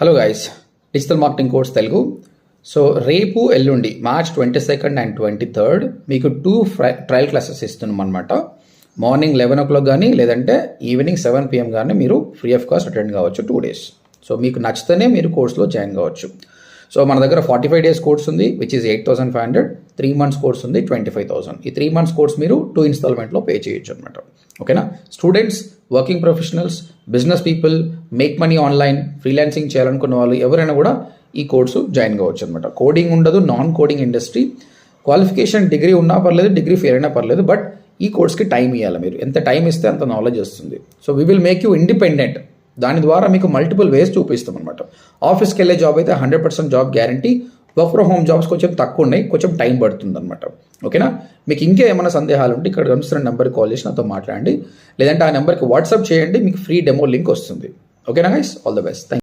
Hello guys, digital marketing course Telugu. So రేపు ఎల్లుండి March 22 and 23 మీకు 2 ట్రయల్ క్లాసెస్ ఇస్తున్నాం అనమాట. మార్నింగ్ 11 o'clock కానీ లేదంటే ఈవినింగ్ 7 PM కానీ మీరు ఫ్రీ ఆఫ్ కాస్ట్ అటెండ్ కావచ్చు 2 days. సో మీకు నచ్చితేనే మీరు కోర్స్లో జాయిన్ కావచ్చు. సో మన దగ్గర 45 days కోర్స్ ఉంది విచ్ ఈస్ 8,500. 3 months కోర్స్ ఉంది 25,000. ఈ 3 months కోర్స్ మీరు 2 installmentలో పే చేయొచ్చు అనమాట. ఓకేనా? Students, working professionals, business people, make money online, freelancing చేయాలనుకున్న వాళ్ళు ఎవరైనా కూడా ఈ కోర్సు జాయిన్ కావచ్చు అనమాట. కోడింగ్ ఉండదు, non coding industry. Qualification degree ఉన్నా పర్లేదు, డిగ్రీ ఫెయిల్ అయినా పర్లేదు, బట్ ఈ కోర్స్కి టైం ఇవ్వాలి. మీరు ఎంత టైం ఇస్తే అంత నాలెడ్జ్ వస్తుంది. So we will make you independent. దాని ద్వారా మీకు మల్టిపుల్ వేస్ చూపిస్తాం అనమాట. ఆఫీస్కి వెళ్ళే జాబ్ అయితే 100% job guarantee. Work from home jobs కొంచెం తక్కువ ఉన్నాయి, కొంచెం టైం పడుతుంది అనమాట. ఓకేనా? మీకు ఇంకా ఏమైనా సందేహాలు ఉంటే ఇక్కడ కనిపిస్తున్న నెంబర్కి కాల్ చేసి నాతో మాట్లాడండి, లేదంటే ఆ నెంబర్కి వాట్సాప్ చేయండి, మీకు ఫ్రీ డెమో లింక్ వస్తుంది. ఓకేనా గైస్? All the best.